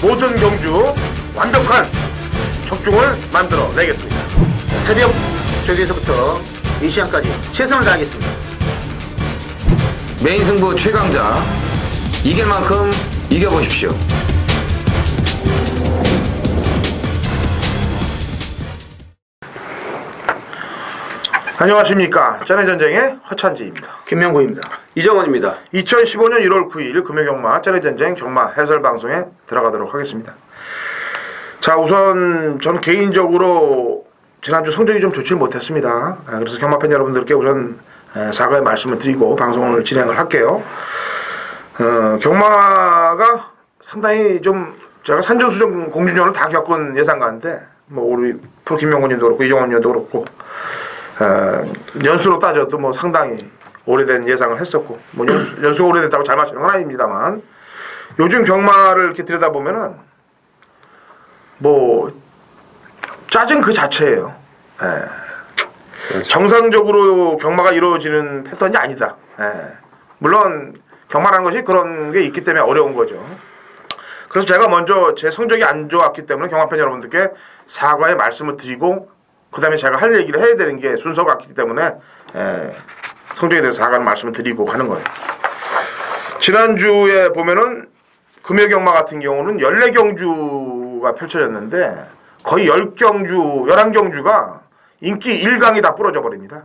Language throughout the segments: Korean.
모든 경주 완벽한 적중을 만들어 내겠습니다. 새벽 저기에서부터 이 시간까지 최선을 다하겠습니다. 메인 승부 최강자 이길 만큼 이겨보십시오. 안녕하십니까. 짠해전쟁의 허찬지입니다. 김명구입니다. 이정원입니다. 2015년 1월 9일 금요경마 짠해전쟁 경마 해설방송에 들어가도록 하겠습니다. 자, 우선 전 개인적으로 지난주 성적이 좀 좋지 못했습니다. 그래서 경마팬 여러분들께 우선 사과의 말씀을 드리고 방송을 진행을 할게요. 경마가 상당히 좀 제가 산전수전 공주전을 다 겪은 예상가인데 뭐 우리 프로 김명훈님도 그렇고 이정원님도 그렇고 연수로 따져도 뭐 상당히 오래된 예상을 했었고 뭐 연수가 오래됐다고 잘 맞추는 건 아닙니다만 요즘 경마를 이렇게 들여다보면은 뭐 짜증 그 자체예요. 정상적으로 경마가 이루어지는 패턴이 아니다. 물론 경마라는 것이 그런 게 있기 때문에 어려운 거죠. 그래서 제가 먼저 제 성적이 안 좋았기 때문에 경마팬 여러분들께 사과의 말씀을 드리고 그 다음에 제가 할 얘기를 해야 되는 게 순서가 같기 때문에 성적에 대해서 사과의 말씀을 드리고 가는 거예요. 지난주에 보면은 금요경마 같은 경우는 14경주가 펼쳐졌는데 거의 10경주, 11경주가 인기 1강이 다 부러져 버립니다.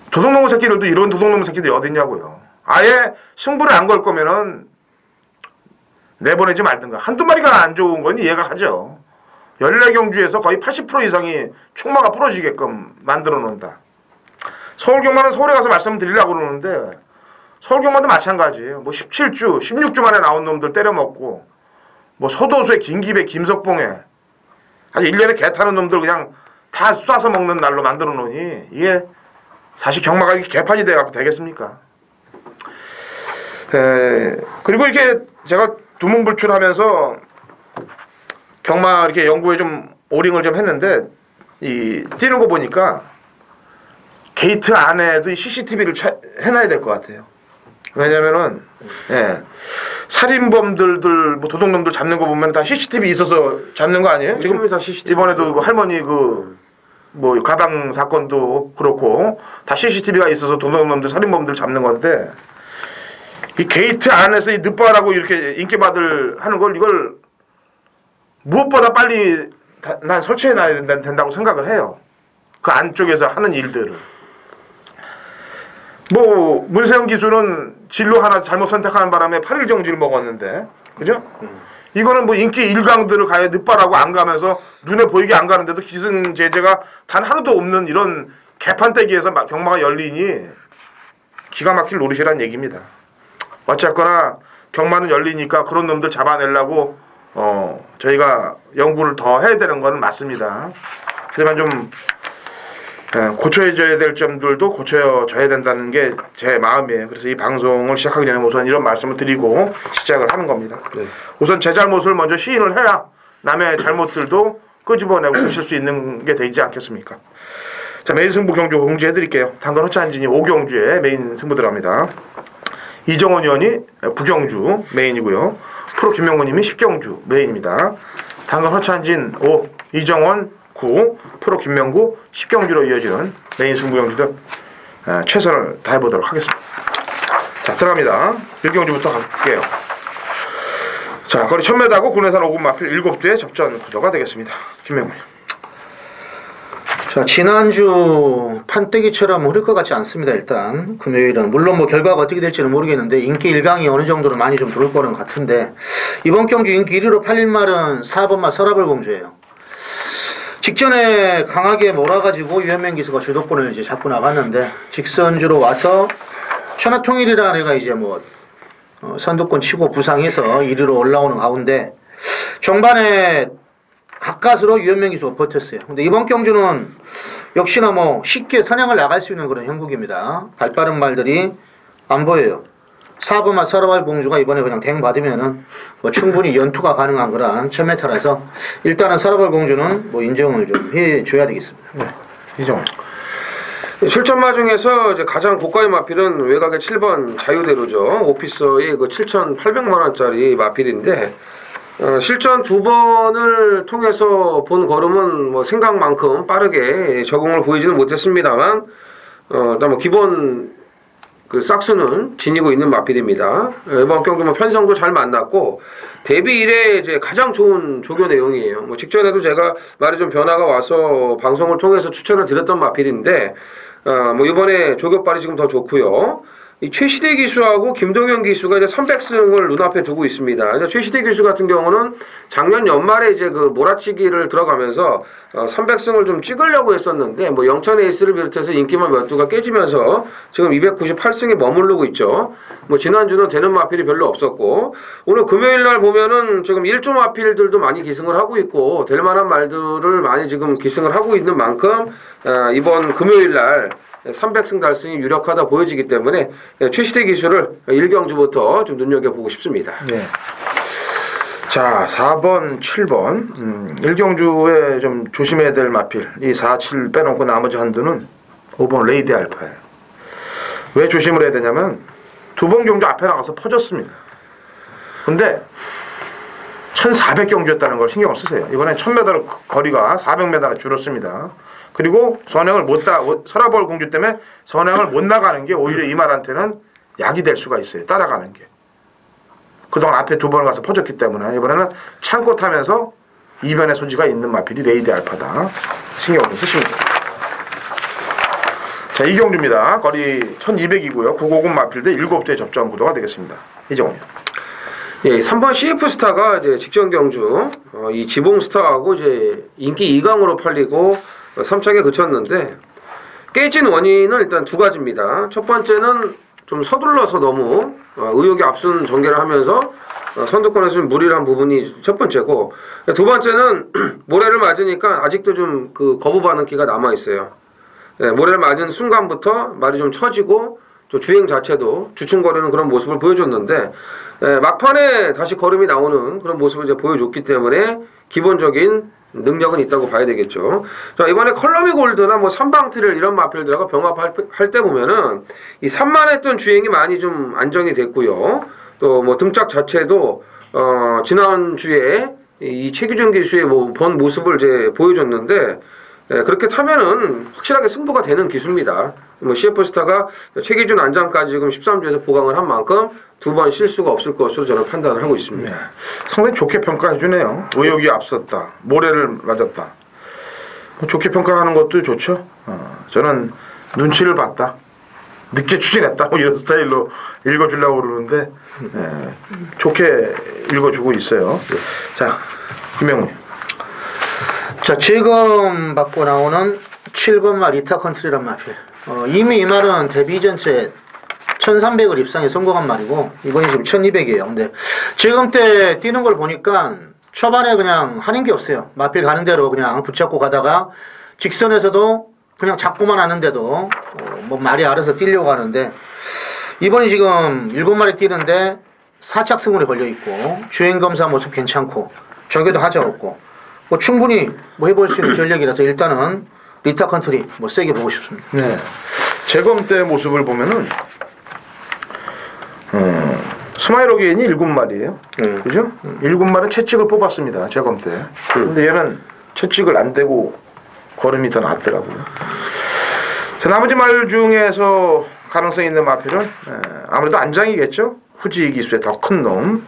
도둑놈의 새끼들도 이런 도둑놈의 새끼들이 어딨냐고요. 아예 승부를 안 걸 거면은 내보내지 말든가. 한두 마리가 안 좋은 건 이해가 가죠. 14경주에서 거의 80% 이상이 총마가 부러지게끔 만들어 놓는다. 서울경마는 서울에 가서 말씀드리려고 그러는데 서울경마도 마찬가지예요. 뭐 17주, 16주 만에 나온 놈들 때려먹고 뭐 서도수의 김기배, 김석봉에 아주 1년에 개 타는 놈들 그냥 다 쏴서 먹는 날로 만들어 놓으니 이게 사실 경마가 이렇게 개판이 돼갖고 되겠습니까? 그리고 이렇게 제가 두문불출하면서 경마 이렇게 연구에 좀 오링을 좀 했는데 이 뛰는 거 보니까 게이트 안에도 이 CCTV를 해놔야 될 것 같아요. 왜냐면은 살인범들들 뭐 도둑놈들 잡는 거 보면 다 CCTV 있어서 잡는 거 아니에요? 지금 다 CCTV. 이번에도 그 할머니 그 뭐 가방 사건도 그렇고 다 CCTV가 있어서 도둑놈들 살인범들 잡는 건데 이 게이트 안에서 이 늦바라고 이렇게 인기받을 하는 걸 이걸 무엇보다 빨리 난 설치해놔야 된다고 생각을 해요. 그 안쪽에서 하는 일들을. 뭐 문세영 기수는 진로 하나 잘못 선택하는 바람에 8일 정지를 먹었는데 그죠? 이거는 뭐 인기 1강들을 가야 늦바라고 안 가면서 눈에 보이게 안 가는데도 기승제재가 단 하나도 없는 이런 개판대기에서 경마가 열리니 기가 막힐 노릇이란 얘기입니다. 어쨌거나 경마는 열리니까 그런 놈들 잡아내려고 저희가 연구를 더 해야 되는 건 맞습니다. 하지만 좀 고쳐져야 될 점들도 고쳐져야 된다는 게 제 마음이에요. 그래서 이 방송을 시작하기 전에 우선 이런 말씀을 드리고 시작을 하는 겁니다. 네. 우선 제 잘못을 먼저 시인을 해야 남의 잘못들도 끄집어내고 고칠 수 있는 게 되지 않겠습니까? 자, 메인 승부 경주 공지해드릴게요. 당근 허찬진이 5경주에 메인 승부 들어갑니다. 이정원 의원이 9경주 메인이고요. 프로 김명훈님이 10경주 메인입니다. 당근 허찬진 5, 이정원 9, 프로 김명구 10경주로 이어지는 메인 승부 경주들 최선을 다해보도록 하겠습니다. 자, 들어갑니다. 1경주부터 갈게요. 자, 거리 1000m고 군내산 5군 마필 7두의 접전 구도가 되겠습니다. 김명훈. 자, 지난주 판때기처럼 흐를 것 같지 않습니다. 일단 금요일은 물론 뭐 결과가 어떻게 될지는 모르겠는데 인기 1강이 어느 정도로 많이 좀 들어올 거는 같은데 이번 경주 인기 1위로 팔린 말은 4번마 서라벌 공주예요. 직전에 강하게 몰아가지고 유현명 기수가 주도권을 이제 잡고 나갔는데 직선주로 와서 천하통일이라는 애가 이제 뭐 선두권 치고 부상해서 1위로 올라오는 가운데 정반에 가까스로 유현명 기수가 버텼어요. 근데 이번 경주는 역시나 뭐 쉽게 선행을 나갈 수 있는 그런 형국입니다. 발빠른 말들이 안 보여요. 4번마 서라벌 공주가 이번에 그냥 댕 받으면은 뭐 충분히 연투가 가능한 그런 1000m라서 일단은 서라벌 공주는 뭐 인정을 좀 해줘야 되겠습니다. 네, 인정. 실전마 중에서 이제 가장 고가의 마필은 외곽의 7번 자유대로죠. 오피서의 그 7,800만 원짜리 마필인데 실전 2번을 통해서 본 걸음은 뭐 생각만큼 빠르게 적응을 보이지는 못했습니다만 일단 뭐 기본 그 싹수는 지니고 있는 마필입니다. 이번 경기 뭐 편성도 잘 만났고 데뷔 이래 이제 가장 좋은 조교 내용이에요. 뭐 직전에도 제가 말이 좀 변화가 와서 방송을 통해서 추천을 드렸던 마필인데 뭐 이번에 조교빨이 지금 더 좋고요. 이 최시대 기수하고 김동현 기수가 이제 300승을 눈앞에 두고 있습니다. 이제 최시대 기수 같은 경우는 작년 연말에 이제 그 몰아치기를 들어가면서 300승을 좀 찍으려고 했었는데 뭐 영천 에이스를 비롯해서 인기만 몇 두가 깨지면서 지금 298승에 머무르고 있죠. 뭐 지난주는 되는 마필이 별로 없었고 오늘 금요일 날 보면은 지금 1조 마필들도 많이 기승을 하고 있고 될 만한 말들을 많이 지금 기승을 하고 있는 만큼 이번 금요일 날 300승 달성이 유력하다 보여지기 때문에 최시대 기수를 1경주부터 좀 눈여겨보고 싶습니다. 네. 자, 4번, 7번 1경주에 좀 조심해야 될 마필 이 4, 7 빼놓고 나머지 한두는 5번 레이디 알파예요. 왜 조심을 해야 되냐면 2번 경주 앞에 나가서 퍼졌습니다. 근데 1400경주였다는 걸 신경을 쓰세요. 이번엔 1000m 거리가 400m나 줄었습니다. 그리고 선행을 서라벌 공주 때문에 선행을 못 나가는 게 오히려 이 말한테는 약이 될 수가 있어요. 따라가는 게. 그동안 앞에 2번을 가서 퍼졌기 때문에 이번에는 참고 타면서 이변의 소지가 있는 마필이 레이디 알파다. 신경 좀 쓰시면 됩니다. 자, 이경주입니다. 거리 1200이고요. 950 마필 대 7대 접전 구도가 되겠습니다. 이정훈이요. 예, 3번 CF 스타가 이제 직전 경주 이 지봉 스타하고 이제 인기 2강으로 팔리고 3착에 그쳤는데 깨진 원인은 일단 2가지입니다. 첫 번째는 좀 서둘러서 너무 의욕이 앞선 전개를 하면서 선두권에서 좀 무리를 한 부분이 첫 번째고 두 번째는 모래를 맞으니까 아직도 좀 그 거부 반응기가 남아 있어요. 예, 모래를 맞은 순간부터 말이 좀 처지고 주행 자체도 주춤거리는 그런 모습을 보여줬는데 막판에 다시 걸음이 나오는 그런 모습을 이제 보여줬기 때문에 기본적인 능력은 있다고 봐야 되겠죠. 자, 이번에 컬러미 골드나 뭐 삼방트릴 이런 마필들하고 병합할 때 보면은 이 산만했던 주행이 많이 좀 안정이 됐고요. 또 뭐 등짝 자체도 지난주에 이 최기준 기수의 뭐 본 모습을 이제 보여줬는데 그렇게 타면은 확실하게 승부가 되는 기수입니다. 뭐 CF스타가 최기준 안장까지 지금 13주에서 보강을 한 만큼 2번 실수가 없을 것으로 저는 판단을 하고 있습니다. 네. 상당히 좋게 평가해주네요. 의욕이 앞섰다. 모래를 맞았다. 좋게 평가하는 것도 좋죠. 저는 눈치를 봤다. 늦게 추진했다. 뭐 이런 스타일로 읽어주려고 그러는데 좋게 읽어주고 있어요. 자, 김명훈. 자, 지금 받고 나오는 7번마 리타 컨트리란 마필. 이미 이 말은 데뷔 이전째 1300을 입상에 성공한 말이고 이번이 지금 1200이에요. 근데 지금 때 뛰는 걸 보니까 초반에 그냥 하는 게 없어요. 마필 가는 대로 그냥 붙잡고 가다가 직선에서도 그냥 잡고만 하는데도 뭐 말이 알아서 뛰려고 하는데 이번이 지금 7마리 뛰는데 4착 승률에 걸려있고 주행검사 모습 괜찮고 저게도 하자 없고 뭐 충분히 뭐 해볼 수 있는 전력이라서 일단은 리타 컨트리 뭐 세게 보고 싶습니다. 네. 재검 때 모습을 보면은 스마일어게인이 7마리예요. 그죠? 7마리는 채찍을 뽑았습니다. 재검 때. 근데 얘는 채찍을 안 대고 걸음이 더 낫더라고요. 자, 나머지 말 중에서 가능성 있는 마필은 아무래도 안장이겠죠. 후지 기수의 더 큰 놈.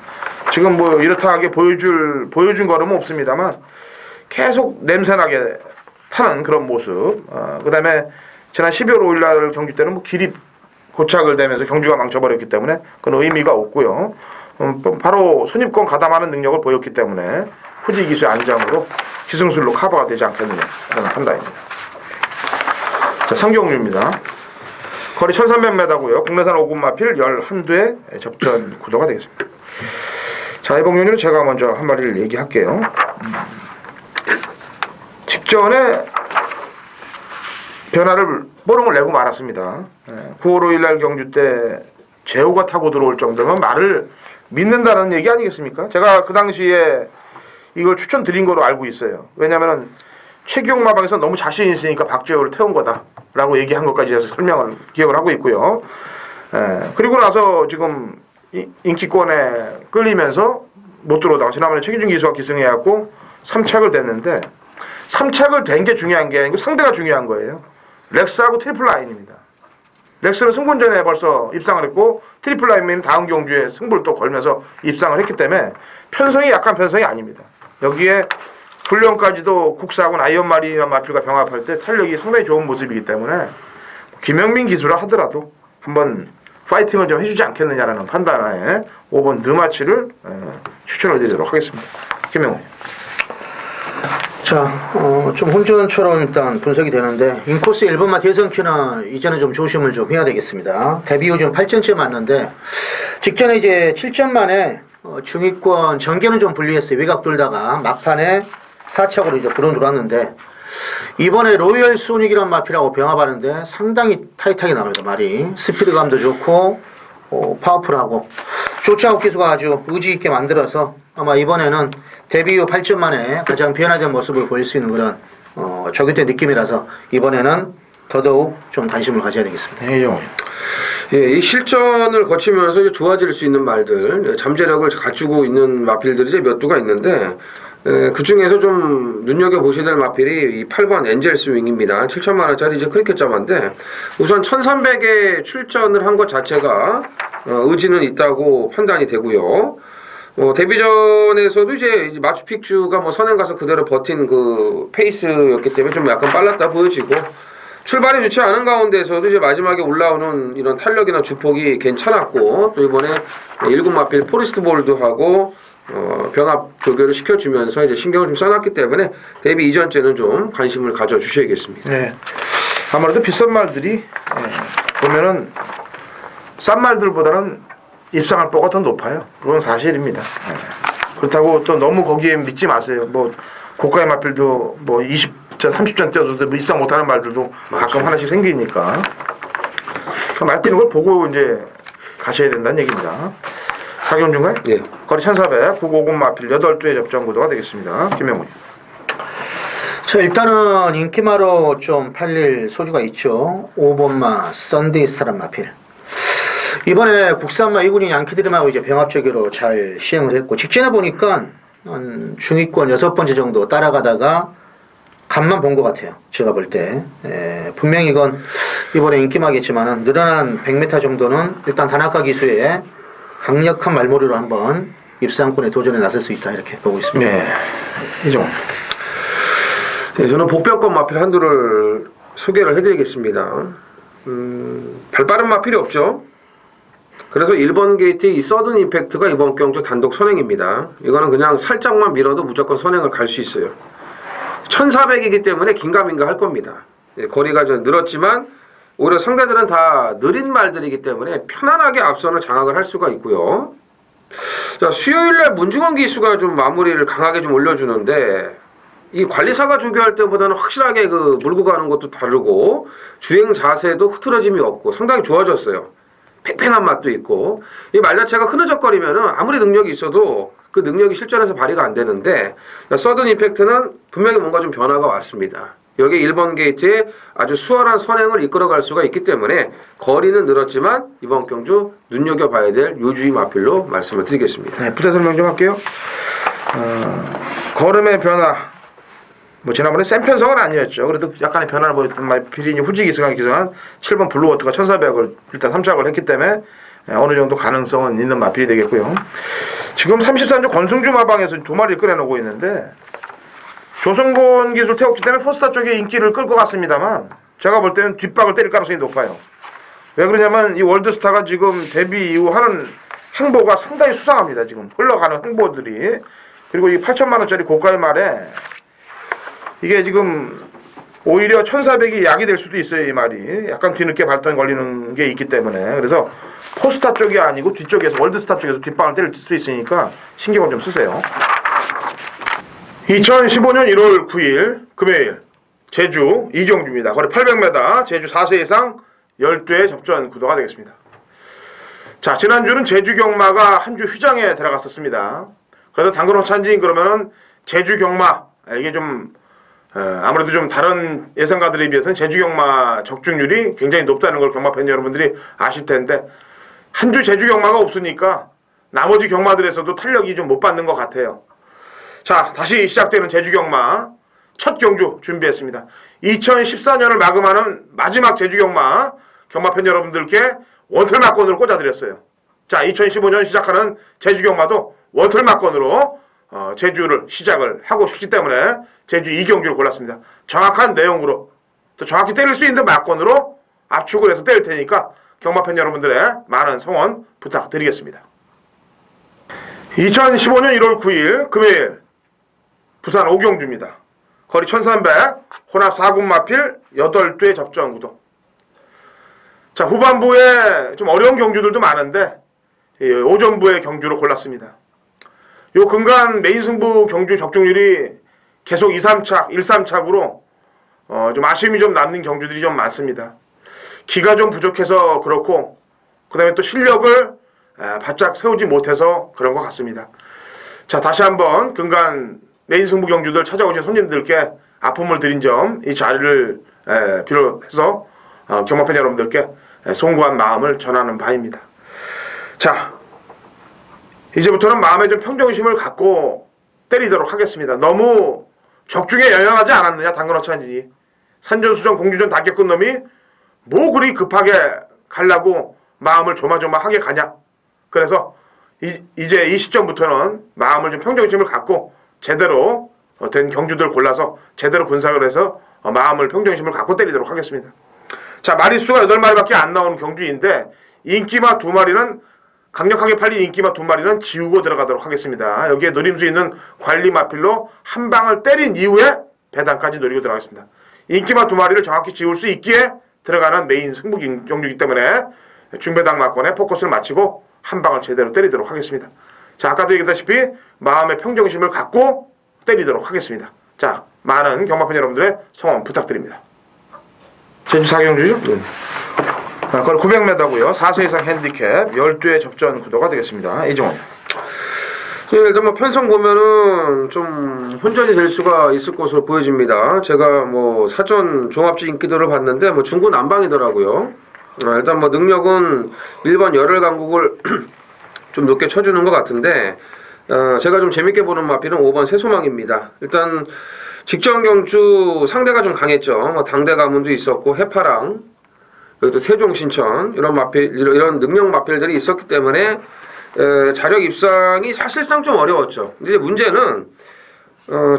지금 뭐 이렇다 하게 보여준 걸음은 없습니다만 계속 냄새나게 타는 그런 모습. 그 다음에 지난 12월 5일 날 경주 때는 뭐 길이 고착을 되면서 경주가 망쳐버렸기 때문에 그런 의미가 없고요. 바로 손입권 가담하는 능력을 보였기 때문에 후지 기수의 안장으로 기승술로 커버가 되지 않겠느냐 하는 판단입니다. 자, 상경주입니다. 거리 1300m고요. 국내산 5군 마필 11대 접전 구도가 되겠습니다. 자, 이번 경주는 제가 먼저 한 마리를 얘기할게요. 직전에 변화를 뽀롱을 내고 말았습니다. 9월 5일 날 경주 때 제호가 타고 들어올 정도면 말을 믿는다는 얘기 아니겠습니까? 제가 그 당시에 이걸 추천드린 거로 알고 있어요. 왜냐면은 최경마방에서 너무 자신 있으니까 박재호를 태운 거다라고 얘기한 것까지 해서 설명을 기억을 하고 있고요. 그리고 나서 지금 인기권에 끌리면서 못 들어오다가 지난번에 최기준 기수가 기승해갖고 3착을 됐는데 3착을 된 게 중요한 게 아니고 상대가 중요한 거예요. 렉스하고 트리플 라인입니다. 렉스는 승분전에 벌써 입상을 했고 트리플 라인은 다음 경주에 승부를 또 걸면서 입상을 했기 때문에 편성이 약간 편성이 아닙니다. 여기에 훈련까지도 국사하고 아이언마린이라는 마필과 병합할 때 탄력이 상당히 좋은 모습이기 때문에 김영민 기수라 하더라도 한번 파이팅을 좀 해주지 않겠느냐라는 판단하에 5번 느마치를 추천을 드리도록 하겠습니다. 김영훈. 자, 좀 혼전처럼 일단 분석이 되는데 인코스 1번마 대성키는 이제는 좀 조심을 좀 해야 되겠습니다. 데뷔 후 좀 8점째 맞는데 직전에 이제 7점 만에 중위권 전개는 좀 불리했어요. 외곽 돌다가 막판에 4착으로 이제 불어 놀았는데 이번에 로열 소닉이란 마피라고 병합하는데 상당히 타이트하게 나옵니다. 말이 스피드감도 좋고 파워풀하고 조차욱 기수가 아주 의지 있게 만들어서 아마 이번에는 데뷔 후 8점 만에 가장 변화된 모습을 보일 수 있는 그런 저격된 느낌이라서 이번에는 더더욱 좀 관심을 가져야 되겠습니다. 예, 이 실전을 거치면서 이제 좋아질 수 있는 말들, 잠재력을 갖추고 있는 마필들이 이제 몇 두가 있는데 그 중에서 좀 눈여겨보셔야 될 마필이 이 8번 엔젤 스윙입니다. 7천만 원짜리 이제 크리켓 자마인데 우선 1300에 출전을 한 것 자체가 의지는 있다고 판단이 되고요. 데뷔전에서도 이제 마추픽추가 뭐 선행 가서 그대로 버틴 그 페이스였기 때문에 좀 약간 빨랐다 보여지고 출발이 좋지 않은 가운데서도 이제 마지막에 올라오는 이런 탄력이나 주폭이 괜찮았고 또 이번에 1군 마필 포리스트 볼드하고 병합 조교를 시켜주면서 이제 신경을 좀 써놨기 때문에 데뷔 이전째는 좀 관심을 가져주셔야겠습니다. 네. 아무래도 비싼 말들이 보면은 싼 말들보다는 입상할 뽀가 더 높아요. 그건 사실입니다. 그렇다고 또 너무 거기에 믿지 마세요. 뭐 고가의 마필도 뭐 20전, 30전 뛰어도 뭐 입상 못하는 말들도 가끔 하나씩 생기니까 말 뛰는 걸 보고 이제 가셔야 된다는 얘기입니다. 4경주인가요? 예. 거리 1400, 950 마필 8두의 접전 구도가 되겠습니다. 김명훈. 자, 일단은 인기마로 좀 팔릴 소주가 있죠. 5번마 썬데이 스타란 마필. 이번에 국산마 2군인 양키드림하고 이제 병합적으로 잘 시행을 했고 직전에 보니까 한 중위권 6번째 정도 따라가다가 간만 본 것 같아요. 제가 볼 때. 분명히 이건 이번에 인기마겠지만은 늘어난 100m 정도는 일단 다나카 기수의 강력한 말머리로 한번 입상권에 도전에 나설 수 있다 이렇게 보고 있습니다. 네. 이종. 네, 저는 복병권 마필 한두를 소개를 해드리겠습니다. 발빠른 마필이 없죠. 그래서 1번 게이트 이 서든 임팩트가 이번 경주 단독 선행입니다. 이거는 그냥 살짝만 밀어도 무조건 선행을 갈 수 있어요. 1400이기 때문에 긴가민가 할 겁니다. 예, 거리가 좀 늘었지만 오히려 상대들은 다 느린 말들이기 때문에 편안하게 앞선을 장악을 할 수가 있고요. 자, 수요일날 문중원 기수가 좀 마무리를 강하게 좀 올려주는데 이 관리사가 조교할 때보다는 확실하게 그 물고 가는 것도 다르고 주행 자세도 흐트러짐이 없고 상당히 좋아졌어요. 팽팽한 맛도 있고 이 말 자체가 흐느적거리면은 아무리 능력이 있어도 그 능력이 실전에서 발휘가 안 되는데 서든 임팩트는 분명히 뭔가 좀 변화가 왔습니다. 여기 1번 게이트에 아주 수월한 선행을 이끌어갈 수가 있기 때문에 거리는 늘었지만 이번 경주 눈여겨봐야 될 요주의 마필로 말씀을 드리겠습니다. 네, 부대 설명 좀 할게요. 걸음의 변화. 뭐 지난번에 센 편성은 아니었죠. 그래도 약간의 변화를 보였던 마필이 후지 기승한 7번 블루워터가 1400을 일단 3착을 했기 때문에 어느 정도 가능성은 있는 마필이 되겠고요. 지금 33조 권승주 마방에서 2마리를 꺼내놓고 있는데 조성곤 기술 태국지 때문에 포스타 쪽에 인기를 끌 것 같습니다만 제가 볼 때는 뒷박을 때릴 가능성이 높아요. 왜 그러냐면 이 월드스타가 지금 데뷔 이후 하는 행보가 상당히 수상합니다. 지금 흘러가는 행보들이. 그리고 이 8천만 원짜리 고가의 말에 이게 지금 오히려 1400이 약이 될 수도 있어요. 이 말이 약간 뒤늦게 발동이 걸리는 게 있기 때문에. 그래서 포스타 쪽이 아니고 뒤쪽에서 월드스타 쪽에서 뒷방을 때릴 수 있으니까 신경을 좀 쓰세요. 2015년 1월 9일 금요일 제주 이경주입니다. 거리 800m 제주 4세 이상 12회 접전 구도가 되겠습니다. 자, 지난주는 제주 경마가 한 주 휴장에 들어갔었습니다. 그래서 당근 호찬진 그러면은 제주 경마 이게 좀 아무래도 좀 다른 예상가들에 비해서는 제주경마 적중률이 굉장히 높다는 걸 경마 팬 여러분들이 아실 텐데 한 주 제주경마가 없으니까 나머지 경마들에서도 탄력이 좀 못 받는 것 같아요. 자, 다시 시작되는 제주경마 첫 경주 준비했습니다. 2014년을 마감하는 마지막 제주경마 경마 팬 여러분들께 원털막권으로 꽂아드렸어요. 자, 2015년 시작하는 제주경마도 원털막권으로 제주를 시작을 하고 싶기 때문에 제주 2경주를 골랐습니다. 정확한 내용으로 또 정확히 때릴 수 있는 막권으로 압축을 해서 때릴 테니까 경마팬 여러분들의 많은 성원 부탁드리겠습니다. 2015년 1월 9일 금요일 부산 5경주입니다. 거리 1300 혼합 4군 마필 8대 접전 구도. 자, 후반부에 좀 어려운 경주들도 많은데 오전부의 경주로 골랐습니다. 요 근간 메인 승부 경주 적중률이 계속 2, 3착, 1, 3착으로 좀 아쉬움이 좀 남는 경주들이 좀 많습니다. 기가 좀 부족해서 그렇고 그 다음에 또 실력을 바짝 세우지 못해서 그런 것 같습니다. 자, 다시 한번 근간 메인 승부 경주들 찾아오신 손님들께 아픔을 드린 점 이 자리를 비롯해서 경마팬 여러분들께 송구한 마음을 전하는 바입니다. 자, 이제부터는 마음에 좀 평정심을 갖고 때리도록 하겠습니다. 너무 적중에 연연하지 않았느냐 당근어찬이. 산전수전 공주전 다 겪은 놈이 뭐 그리 급하게 가려고 마음을 조마조마하게 가냐. 그래서 이제 이 시점부터는 마음을 좀 평정심을 갖고 제대로 된 경주들 골라서 제대로 분석을 해서 마음을 평정심을 갖고 때리도록 하겠습니다. 자, 마리수가 8마리밖에 안 나오는 경주인데 인기마 2마리는 강력하게 팔린 인기마 2마리는 지우고 들어가도록 하겠습니다. 여기에 노림수 있는 관리 마필로 한 방을 때린 이후에 배당까지 노리고 들어가겠습니다. 인기마 2마리를 정확히 지울 수 있기에 들어가는 메인 승부 경주이기 때문에 중배당 막권에 포커스를 맞추고 한 방을 제대로 때리도록 하겠습니다. 자, 아까도 얘기했다시피 마음의 평정심을 갖고 때리도록 하겠습니다. 자, 많은 경마팬 여러분들의 성원 부탁드립니다. 제주 4경주죠? 네. 거리 900m고요. 4세 이상 핸디캡 12회 접전 구도가 되겠습니다. 이종원. 예, 일단 뭐 편성 보면은 좀 혼전이 될 수가 있을 것으로 보여집니다. 제가 뭐 사전 종합지 인기도를 봤는데 뭐 중구난방이더라고요. 일단 뭐 능력은 일반 열혈 강국을 좀 높게 쳐주는 것 같은데 제가 좀 재밌게 보는 마필은 5번 세소망입니다. 일단 직전 경주 상대가 좀 강했죠. 뭐 당대 가문도 있었고 해파랑 여기도 세종신천 이런 마필 이런 능력 마필들이 있었기 때문에 자력 입상이 사실상 좀 어려웠죠. 근데 문제는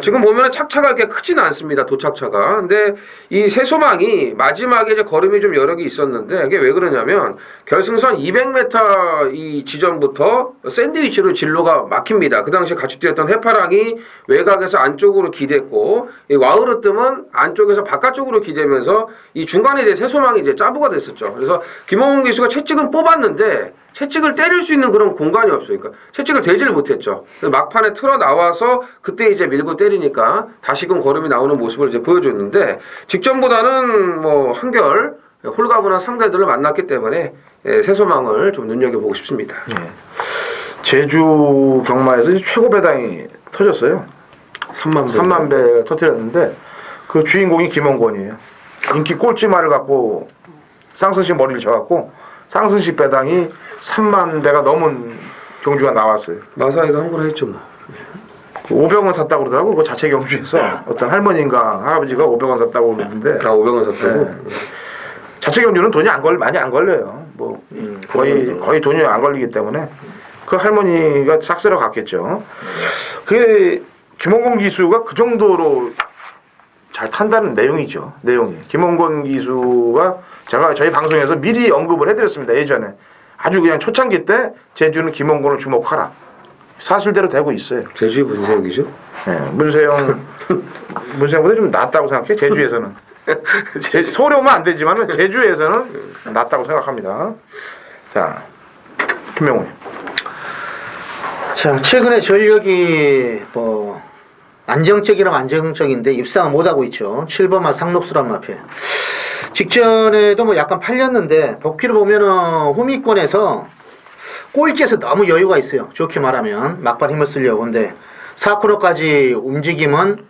지금 보면 착차가 그렇게 크지는 않습니다. 도착차가. 근데 이 세소망이 마지막에 이제 걸음이 좀 여력이 있었는데 이게 왜 그러냐면 결승선 200m 이 지점부터 샌드위치로 진로가 막힙니다. 그 당시에 같이 뛰었던 해파랑이 외곽에서 안쪽으로 기댔고 이 와우르뜸은 안쪽에서 바깥쪽으로 기대면서 이 중간에 이제 세소망이 이제 짜부가 됐었죠. 그래서 김홍훈 기수가 채찍은 뽑았는데 채찍을 때릴 수 있는 그런 공간이 없어요. 그러니까 채찍을 대지를 못했죠. 막판에 틀어 나와서 그때 이제 밀고 때리니까 다시금 걸음이 나오는 모습을 이제 보여줬는데 직전보다는 뭐 한결 홀가분한 상대들을 만났기 때문에 세소망을 좀 눈여겨보고 싶습니다. 네. 제주 경마에서 최고 배당이 터졌어요. 3만 배 터뜨렸는데 그 주인공이 김원권이에요. 인기 꼴찌말을 갖고 쌍승씨 머리를 져갖고 쌍승씨 배당이 3만 배가 넘은 경주가 나왔어요. 마사이가 한 건 했죠 뭐. 500원 샀다고 그러더라고. 그 자체 경주에서 어떤 할머니인가 할아버지가 500원 샀다고 그러는데. 500원 샀다고? 네. 자체 경주는 돈이 많이 안 걸려요. 뭐 거의 돈이 안 걸리기 때문에 그 할머니가 싹쓸어 갔겠죠. 그 김원권 기수가 그 정도로 잘 탄다는 내용이죠. 내용이. 김원권 기수가 제가 저희 방송에서 미리 언급을 해드렸습니다. 예전에. 아주 그냥 초창기 때 제주는 김원권을 주목하라. 사실대로 되고 있어요. 제주의 문세영이죠? 네, 문세영보다 좀 낫다고 생각해. 제주에서는. 서울에 오면 안 되지만 제주에서는 낫다고 생각합니다. 자, 김명훈. 자, 최근에 전력이 뭐 안정적이라면 안정적인데 입상을 못하고 있죠. 7번마 상록수란 마필. 직전에도 뭐 약간 팔렸는데 복귀를 보면은 후미권에서 꼴찌에서 너무 여유가 있어요. 좋게 말하면 막판 힘을 쓰려고. 근데 4코너까지 움직임은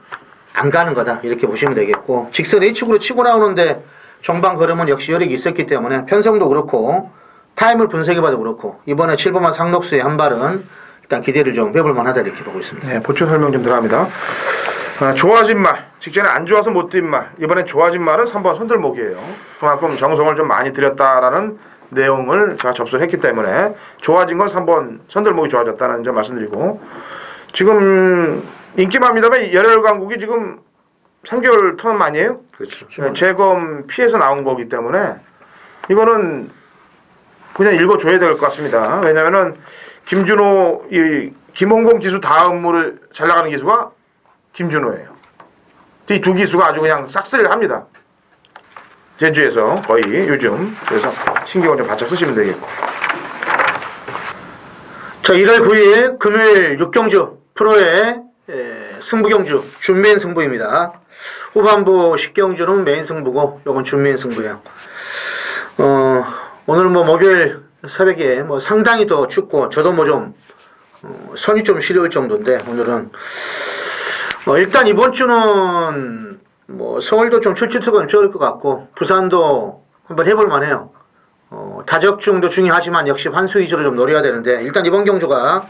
안 가는 거다 이렇게 보시면 되겠고 직선 H축으로 치고 나오는데 전방 걸음은 역시 여력이 있었기 때문에 편성도 그렇고 타임을 분석해봐도 그렇고 이번에 7번만 상록수의 한 발은 일단 기대를 좀 해볼만 하다 이렇게 보고 있습니다. 네, 보충 설명 좀 들어갑니다. 좋아진 말, 직전에 안 좋아서 못 뛴 말, 이번엔 좋아진 말은 3번 손들목이에요. 그만큼 정성을 좀 많이 들였다라는 내용을 제가 접수했기 때문에 좋아진 건 3번 손들목이 좋아졌다는 점 말씀드리고 지금 인기만입니다만 열혈 강국이 지금 3개월 턴 아니에요? 그렇죠. 재검 피해서 나온 거기 때문에 이거는 그냥 읽어줘야 될 것 같습니다. 왜냐면은 김준호, 김홍범 기수 다음으로 잘 나가는 기수가 김준호예요. 이 두 기수가 아주 그냥 싹쓸이를 합니다. 제주에서 거의 요즘. 그래서 신경을 좀 바짝 쓰시면 되겠고. 자 1월 9일 금요일 6경주 프로의 승부경주 준메인 승부입니다. 후반부 10경주는 메인 승부고 요건 준메인 승부예요. 오늘 뭐 목요일 새벽에 뭐 상당히 더 춥고 저도 뭐 좀 손이 좀 시려울 정도인데 오늘은 일단 이번 주는 뭐 서울도 좀 출출투건 좋을 것 같고 부산도 한번 해볼 만해요. 다적중도 중요하지만 역시 환수 위주로 좀 노려야 되는데 일단 이번 경주가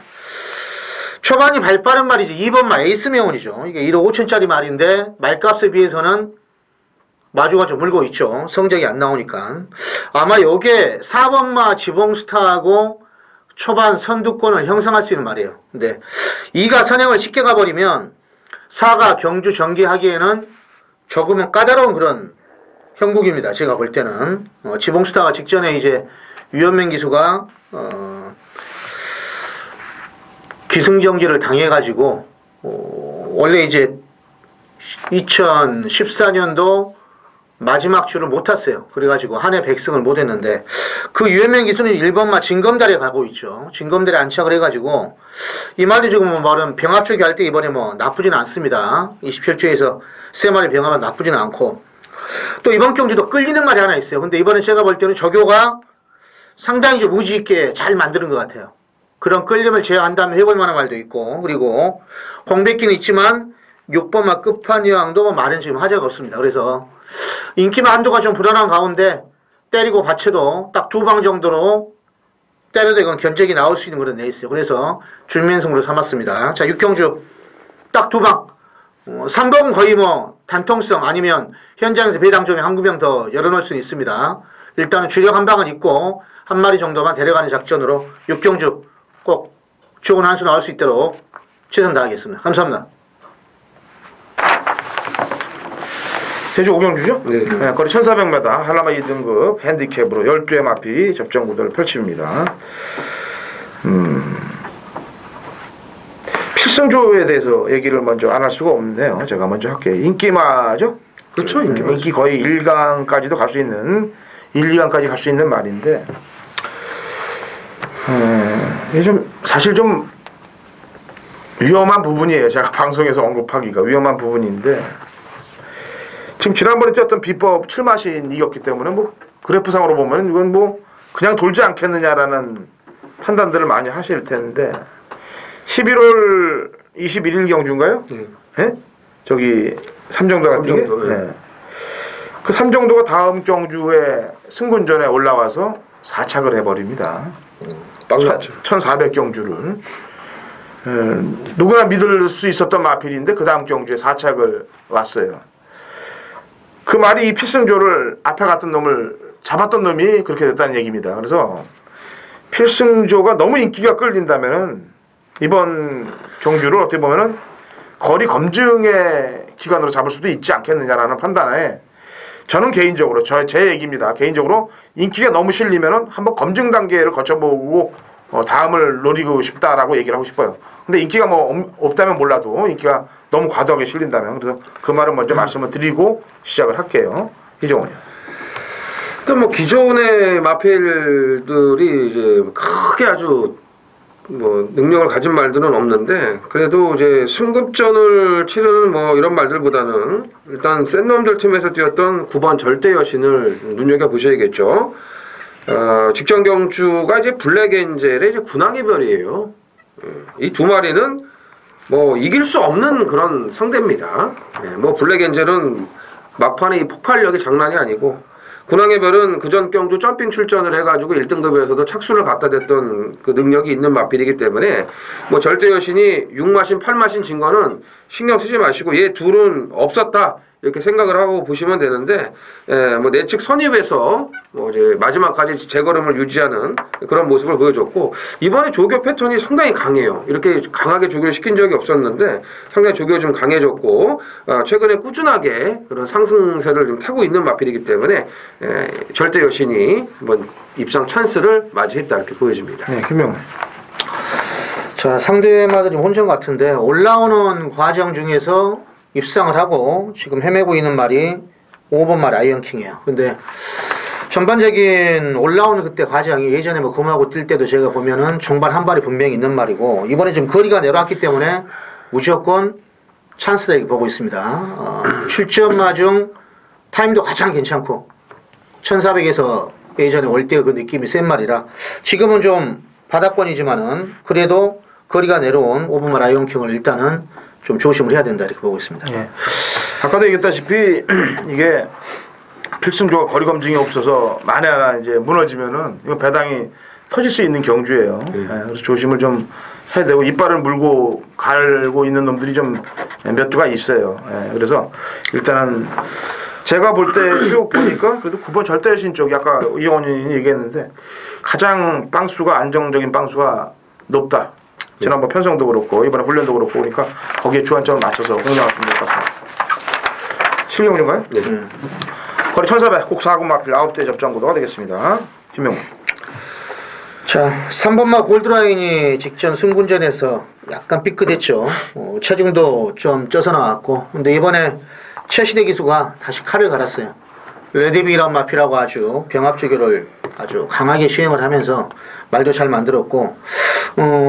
초반이 발빠른 말이지 2번마 에이스 명운이죠. 이게 1억 5천짜리 말인데 말값에 비해서는 마주가 좀 물고 있죠. 성적이 안 나오니까. 아마 요게 4번마 지봉스타하고 초반 선두권을 형성할 수 있는 말이에요. 근데 2가 선행을 쉽게 가버리면 4가 경주 전개하기에는 조금은 까다로운 그런 형국입니다. 제가 볼 때는. 지봉스타가 직전에 이제 유현명 기수가 기승전결을 당해가지고 원래 이제 2014년도 마지막 주를 못 탔어요. 그래가지고 한 해 100승을 못 했는데 그 유현명 기수는 1번마 진검다리에 가고 있죠. 진검다리에 안착을 해가지고 이 말이 지금 뭐 말은 병합주기 할 때 이번에 뭐 나쁘지는 않습니다. 27주에서 3마리 병합은 나쁘지는 않고 또 이번 경주도 끌리는 말이 하나 있어요. 근데 이번에 제가 볼 때는 조교가 상당히 좀 의지 있게 잘 만드는 것 같아요. 그런 끌림을 제어한다면 해볼 만한 말도 있고 그리고 공백기는 있지만 6번마 끝판왕도 뭐 말은 지금 하자가 없습니다. 그래서 인기만 한도가 좀 불안한 가운데 때리고 받쳐도 딱 2방 정도로 때려도 이건 견적이 나올 수 있는 그런 데 있어요. 그래서 줄면승으로 삼았습니다. 자 6경주 딱 2방 3번은 거의 뭐 단통성 아니면 현장에서 배당점에 한 구명 더 열어놓을 수는 있습니다. 일단은 주력 한 방은 있고 한 마리 정도만 데려가는 작전으로 6경주 꼭 좋은 한 수 나올 수 있도록 최선 다하겠습니다. 감사합니다. 제주 5경주죠? 네. 네, 거리 1400m 한라마 2등급 핸디캡으로 12회 마피 접전 구도를 펼칩니다. 필승조에 대해서 얘기를 먼저 안 할 수가 없네요. 제가 먼저 할게요. 인기마죠? 그렇죠. 인기 거의 1강까지도 갈 수 있는 1, 2강까지 갈 수 있는 말인데 이게 좀 사실 좀 위험한 부분이에요. 제가 방송에서 언급하기가 위험한 부분인데 지금 지난번에 뛰었던 비법 7마신 이겼기 때문에 뭐 그래프상으로 보면 이건 뭐 그냥 돌지 않겠느냐라는 판단들을 많이 하실 텐데 11월 21일 경주인가요? 네? 저기 삼정도 같은 게? 네. 그 삼정도가 다음 경주에 승군전에 올라와서 4착을 해버립니다. 1400경주를 누구나 믿을 수 있었던 마필인데 그 다음 경주에 4착을 왔어요. 그 말이 이 필승조를 앞에 갔던 놈을 잡았던 놈이 그렇게 됐다는 얘기입니다. 그래서 필승조가 너무 인기가 끌린다면은 이번 경주를 어떻게 보면은 거리 검증의 기간으로 잡을 수도 있지 않겠느냐라는 판단에 저는 개인적으로 제 얘기입니다. 개인적으로 인기가 너무 실리면은 한번 검증 단계를 거쳐보고 다음을 노리고 싶다라고 얘기를 하고 싶어요. 근데 인기가 뭐 없다면 몰라도 인기가 너무 과도하게 실린다면 그래서 그 말은 먼저 말씀을 드리고 시작을 할게요. 이종원이요. 일단 뭐 기존의 마필들이 이제 크게 아주 뭐 능력을 가진 말들은 없는데 그래도 이제 승급전을 치르는 뭐 이런 말들보다는 일단 센 놈들 팀에서 뛰었던 9번 절대 여신을 눈여겨 보셔야겠죠. 직전 경주가 이제 블랙엔젤의 이제 군왕이별이에요. 이 두 마리는 뭐 이길 수 없는 그런 상대입니다. 예, 뭐 블랙엔젤은 막판에 이 폭발력이 장난이 아니고 군왕의 별은 그전 경주 점핑 출전을 해가지고 1등급에서도 착수를 갖다 댔던 그 능력이 있는 마필이기 때문에 뭐 절대 여신이 6마신 8마신 진 거는 신경 쓰지 마시고 얘 둘은 없었다 이렇게 생각을 하고 보시면 되는데 뭐 내측 선입에서 뭐 이제 마지막까지 제걸음을 유지하는 그런 모습을 보여줬고 이번에 조교 패턴이 상당히 강해요. 이렇게 강하게 조교를 시킨 적이 없었는데 상당히 조교가 좀 강해졌고 최근에 꾸준하게 그런 상승세를 좀 타고 있는 마필이기 때문에 절대 여신이 한번 입상 찬스를 맞이했다 이렇게 보여집니다. 네, 김명훈. 자, 상대마다 좀 혼전 같은데 올라오는 과정 중에서 입상을 하고 지금 헤매고 있는 말이 5번 말 아이언킹이에요. 근데 전반적인 올라오는 그때 과정이 예전에 뭐 금하고 뛸 때도 제가 보면은 종발 한 발이 분명히 있는 말이고 이번에 좀 거리가 내려왔기 때문에 무조건 찬스다 이렇게 보고 있습니다. 7점마 중 타임도 가장 괜찮고 1400에서 예전에 올 때 그 느낌이 센 말이라 지금은 좀 바닥권이지만은 그래도 거리가 내려온 5번 말 아이언킹을 일단은 좀 조심을 해야 된다 이렇게 보고 있습니다. 예. 아까도 얘기했다시피 이게 필승조가 거리 검증이 없어서 만에 하나 이제 무너지면은 이거 배당이 터질 수 있는 경주예요. 예. 그래서 조심을 좀 해야 되고 이빨을 물고 갈고 있는 놈들이 좀 몇 두가 있어요. 예. 그래서 일단은 제가 볼 때 쭉 보니까 그래도 9번 절대신 쪽이 아까 이영원이 얘기했는데 가장 빵수가 안정적인 빵수가 높다. 지난번 편성도 그렇고 이번에 훈련도 그렇고 그러니까 거기에 주안점을 맞춰서 공략하시면 될 것 같습니다. 실경인가요? 네. 거리 1400 곡사구 마필 9대 접전 구도가 되겠습니다. 김명훈. 자, 3번마 골드라인이 직전 승군전에서 약간 삐끗했죠. 체중도 좀 쪄서 나왔고 근데 이번에 최시대 기수가 다시 칼을 갈았어요. 레드비란 마피라고 아주 병합조교를 아주 강하게 시행을 하면서 말도 잘 만들었고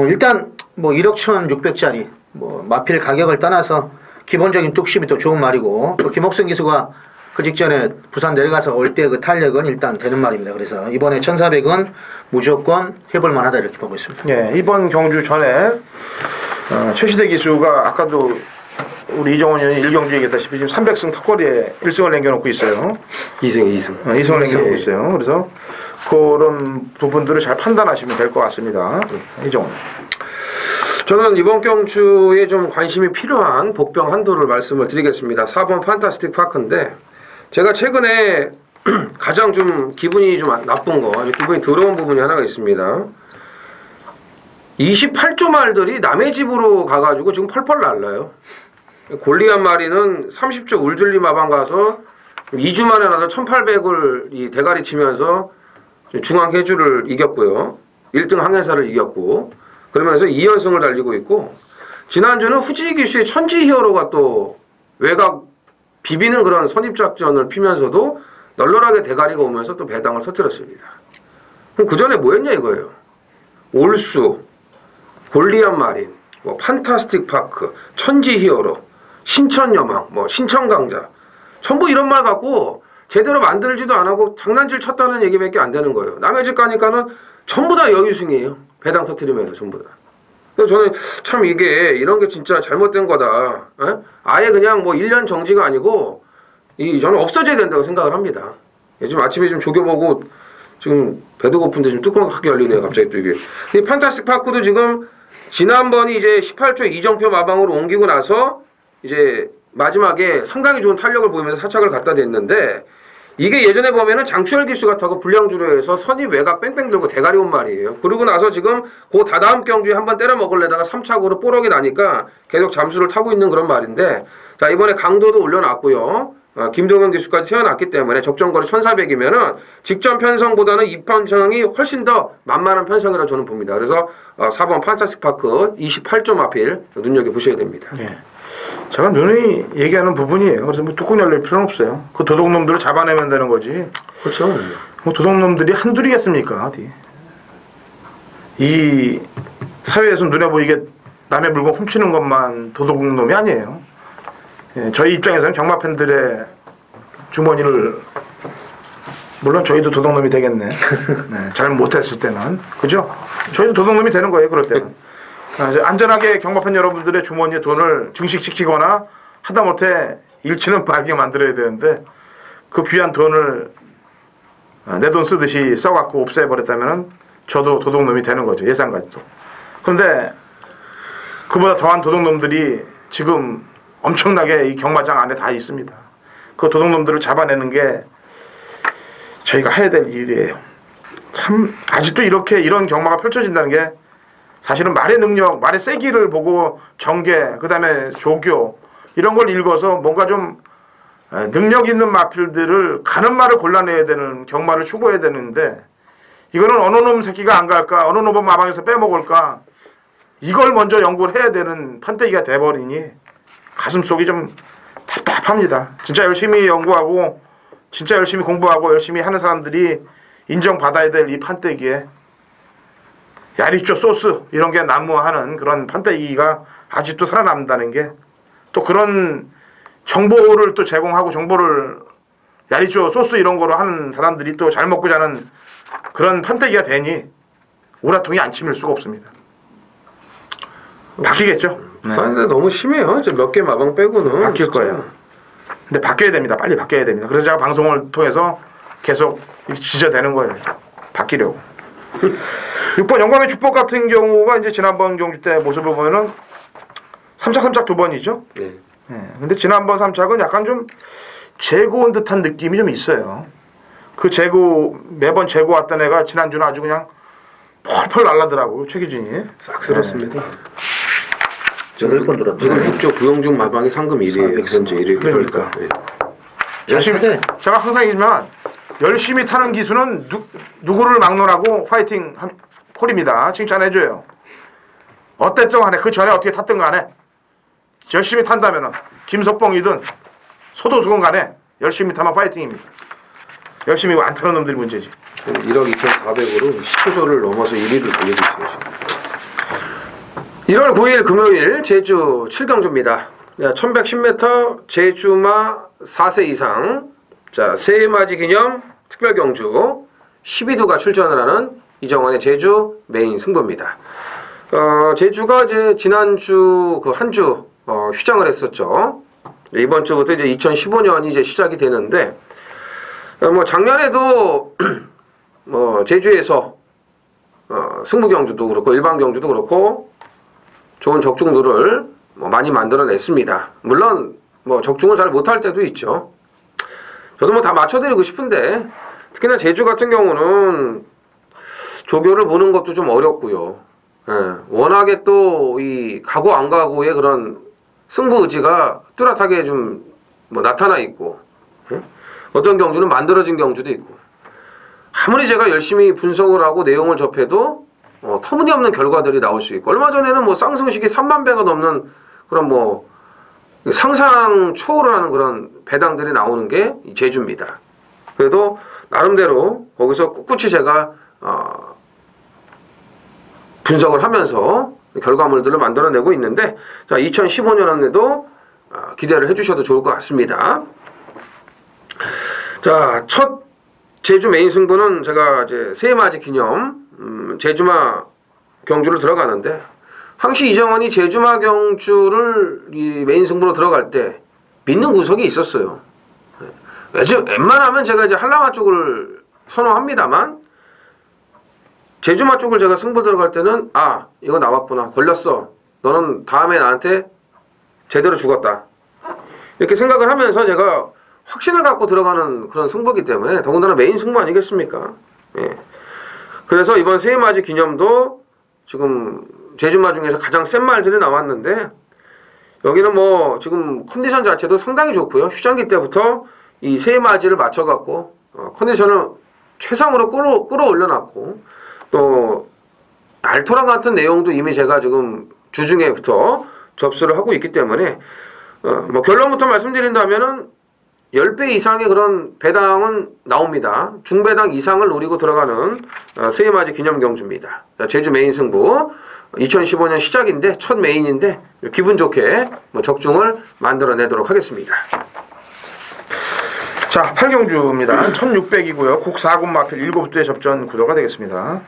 일단 뭐 1억 1,600짜리 뭐 마필 가격을 떠나서 기본적인 뚝심이 또 좋은 말이고 또 김옥승 기수가 그 직전에 부산 내려가서 올 때 그 탄력은 일단 되는 말입니다. 그래서 이번에 1,400은 무조건 해볼 만하다 이렇게 보고 있습니다. 예, 이번 경주 전에 최시대 기수가 아까도 우리 이정원 의원이 1경주 얘기했다시피 지금 300승 턱걸이에 1승을 남겨놓고 있어요. 2승. 2승을 남겨놓고 있어요. 그래서 그런 부분들을 잘 판단하시면 될 것 같습니다. 이정원. 저는 이번 경주에 좀 관심이 필요한 복병 한도를 말씀을 드리겠습니다. 4번 판타스틱 파크인데 제가 최근에 가장 좀 기분이 좀 나쁜 거, 기분이 더러운 부분이 하나가 있습니다. 28조 말들이 남의 집으로 가가지고 지금 펄펄 날라요. 골리앗 마리는 30조 울줄리 마방 가서 2주 만에 나서 1800을 이 대가리 치면서 중앙 해주를 이겼고요. 1등 항해사를 이겼고 그러면서 2연승을 달리고 있고 지난주는 후지 기수의 천지 히어로가 또 외곽 비비는 그런 선입작전을 피면서도 널널하게 대가리가 오면서 또 배당을 터뜨렸습니다. 그럼 그 전에 뭐였냐 이거예요. 올수, 골리앗 마린, 뭐 판타스틱 파크, 천지 히어로, 신천 여망, 뭐 신천 강자 전부 이런 말 갖고 제대로 만들지도 안 하고 장난질 쳤다는 얘기밖에 안 되는 거예요. 남의 집 가니까는 전부 다 여유승이에요. 배당 터뜨리면서 전부 다. 그래서 저는 참 이게 이런 게 진짜 잘못된 거다. 에? 아예 그냥 뭐 1년 정지가 아니고 저는 없어져야 된다고 생각을 합니다. 요즘 아침에 좀 조교보고 지금 배도 고픈데 지금 뚜껑이 크게 열리네요. 갑자기 또 이게. 이 판타스틱 파크도 지금 지난번이 이제 18조 이정표 마방으로 옮기고 나서 이제 마지막에 상당히 좋은 탄력을 보이면서 사착을 갖다 댔는데 이게 예전에 보면은 장추열 기수가 타고 불량주로에서 선입 외곽 뺑뺑 들고 대가리 온 말이에요. 그러고 나서 지금 그 다다음 경주에 한번 때려 먹으려다가 3착으로 뽀록이 나니까 계속 잠수를 타고 있는 그런 말인데 자 이번에 강도도 올려놨고요. 김동현 기수까지 태어났기 때문에 적정거리 1400이면은 직전 편성보다는 이 편성이 훨씬 더 만만한 편성이라고 저는 봅니다. 그래서 4번 판타스틱 파크 28점 앞일 눈여겨보셔야 됩니다. 예. 제가 누누이 얘기하는 부분이에요. 그래서 뭐 뚜껑 열릴 필요는 없어요. 그 도둑놈들을 잡아내면 되는 거지. 그렇죠. 뭐 도둑놈들이 한둘이겠습니까? 어디. 이 사회에서 눈에 보이게 남의 물건 훔치는 것만 도둑놈이 아니에요. 예, 저희 입장에서는 경마 팬들의 주머니를 물론 저희도 도둑놈이 되겠네. 네, 잘 못했을 때는 그죠? 저희도 도둑놈이 되는 거예요. 그럴 때는. 안전하게 경마판 여러분들의 주머니에 돈을 증식시키거나 하다못해 일치는 말게 만들어야 되는데 그 귀한 돈을 내 돈 쓰듯이 써갖고 없애버렸다면 저도 도둑놈이 되는 거죠. 예상가지도. 그런데 그보다 더한 도둑놈들이 지금 엄청나게 이 경마장 안에 다 있습니다. 그 도둑놈들을 잡아내는 게 저희가 해야 될 일이에요. 참 아직도 이런 경마가 펼쳐진다는 게 사실은 말의 능력, 말의 세기를 보고 정계, 그 다음에 조교 이런 걸 읽어서 뭔가 좀 능력 있는 마필들을 가는 말을 골라내야 되는 경마를 추구해야 되는데 이거는 어느 놈 새끼가 안 갈까, 어느 놈은 마방에서 빼먹을까 이걸 먼저 연구를 해야 되는 판때기가 돼버리니 가슴속이 좀 답답합니다. 진짜 열심히 연구하고 진짜 열심히 공부하고 열심히 하는 사람들이 인정받아야 될 이 판때기에 야리쪼 소스 이런 게 난무하는 그런 판때기가 아직도 살아남는다는 게 또 그런 정보를 또 제공하고 정보를 야리쪼 소스 이런 거로 하는 사람들이 또 잘 먹고 자는 그런 판때기가 되니 우라통이 안 치밀 수가 없습니다. 바뀌겠죠? 부산에 너무 심해요. 몇 개 마방 빼고는 바뀔 진짜. 거예요. 근데 바뀌어야 됩니다. 빨리 바뀌어야 됩니다. 그래서 제가 방송을 통해서 계속 지저대는 거예요. 바뀌려고. 6번 영광의 축복 같은 경우가 이제 지난번 경주 때 모습을 보면은 3착 두 번이죠. 네. 예. 근데 지난번 3착은 약간 좀 재고 온 듯한 느낌이 좀 있어요. 그 재고 매번 재고 왔던 애가 지난주는 아주 그냥 펄펄 날라더라고요. 최기준이. 싹 쓸었습니다. 8번 들었죠. 지금 북쪽 구영중 마방이 상금 1위에요. 현재 1위. 그러니까. 네. 열심히 제가 항상 얘기지만 열심히 타는 기수는 누구를 막론하고 파이팅 콜입니다. 칭찬해줘요. 어땠든 간에 그 전에 어떻게 탔든 간에 열심히 탄다면은 김석봉이든 소도수건 간에 열심히 타면 파이팅입니다. 열심히 안 타는 놈들이 문제지. 1억 2,400으로 19조를 넘어서 1위를 달리고 있어요. 1월 9일 금요일 제주 7경주입니다. 1110m 제주마 4세 이상 자 새해맞이 기념 특별경주 12두가 출전을 하는 이정환의 제주 메인 승부입니다. 제주가 이제 지난주 그 한 주 휴장을 했었죠. 이번 주부터 이제 2015년이 이제 시작이 되는데 뭐 작년에도 뭐 제주에서 승부 경주도 그렇고 일반 경주도 그렇고 좋은 적중들을 뭐 많이 만들어냈습니다. 물론 뭐 적중을 잘 못할 때도 있죠. 저도 뭐 다 맞춰드리고 싶은데 특히나 제주 같은 경우는 조교를 보는 것도 좀 어렵고요. 예, 워낙에 또 이 가고 안 가고의 그런 승부 의지가 뚜렷하게 좀 뭐 나타나 있고 예? 어떤 경주는 만들어진 경주도 있고 아무리 제가 열심히 분석을 하고 내용을 접해도 터무니없는 결과들이 나올 수 있고 얼마 전에는 뭐 쌍승식이 3만 배가 넘는 그런 뭐 상상 초월을 하는 그런 배당들이 나오는 게 제주입니다. 그래도 나름대로 거기서 꿋꿋이 제가 분석을 하면서 결과물들을 만들어내고 있는데 자 2015년에도 기대를 해주셔도 좋을 것 같습니다. 자, 첫 제주 메인 승부는 제가 이제 새해맞이 기념 제주마 경주를 들어가는데 항시 이정환이 제주마 경주를 이 메인 승부로 들어갈 때 믿는 구석이 있었어요. 웬만하면 제가 이제 한라마 쪽을 선호합니다만 제주마 쪽을 제가 승부 들어갈 때는 이거 나왔구나 걸렸어 너는 다음에 나한테 제대로 죽었다 이렇게 생각을 하면서 제가 확신을 갖고 들어가는 그런 승부이기 때문에 더군다나 메인 승부 아니겠습니까? 예. 그래서 이번 새해맞이 기념도 지금 제주마 중에서 가장 센 말들이 나왔는데 여기는 뭐 지금 컨디션 자체도 상당히 좋고요. 휴장기 때부터 이 새해맞이를 맞춰갖고 컨디션을 최상으로 끌어올려놨고 또 알토란 같은 내용도 이미 제가 지금 주중에부터 접수를 하고 있기 때문에 뭐 결론부터 말씀드린다면은 10배 이상의 그런 배당은 나옵니다. 중배당 이상을 노리고 들어가는 새해맞이 기념 경주입니다. 제주 메인 승부 2015년 시작인데 첫 메인인데 기분 좋게 뭐 적중을 만들어내도록 하겠습니다. 자, 8경주입니다. 1600이고요. 국 4군 마필 7두의 접전 구도가 되겠습니다.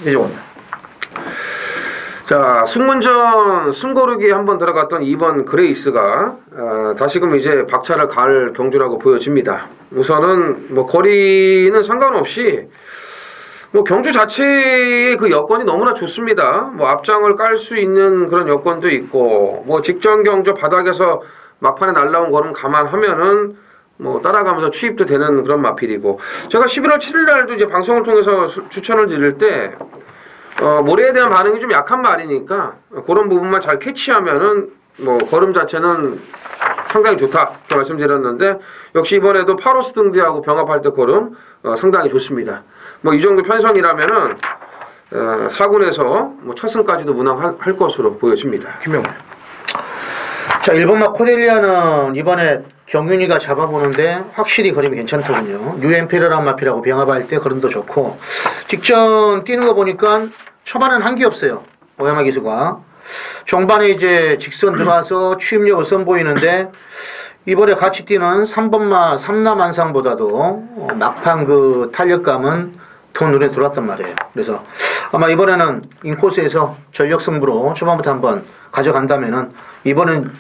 이종훈. 자, 승문전 숨고르기 한번 들어갔던 2번 그레이스가 다시금 이제 박차를 갈 경주라고 보여집니다. 우선은 뭐 거리는 상관없이 뭐 경주 자체의 그 여건이 너무나 좋습니다. 뭐 앞장을 깔 수 있는 그런 여건도 있고 뭐 직전 경주 바닥에서 막판에 날라온 걸음 감안하면은 뭐 따라가면서 추입도 되는 그런 마필이고, 제가 11월 7일 날도 이제 방송을 통해서 추천을 드릴 때 모래에 대한 반응이 좀 약한 말이니까 그런 부분만 잘 캐치하면은 뭐 걸음 자체는 상당히 좋다 이렇게 말씀드렸는데, 역시 이번에도 파로스 등대하고 병합할 때 걸음 상당히 좋습니다. 뭐 이 정도 편성이라면은 4군에서 뭐 첫 승까지도 무난할 것으로 보여집니다. 김영우. 자, 1번마 코델리아는 이번에 경윤이가 잡아보는데 확실히 그림이 괜찮더군요. 뉴엠피르란 마피라고 병합할 때 그림도 좋고, 직전 뛰는 거 보니까 초반은 한게 없어요. 오야마 기수가. 종반에 이제 직선 들어와서 추임력을 선보이는데, 이번에 같이 뛰는 3번마 삼남한상보다도 막판 그 탄력감은 더 눈에 들어왔단 말이에요. 그래서 아마 이번에는 인코스에서 전력 승부로 초반부터 한번 가져간다면은 이번엔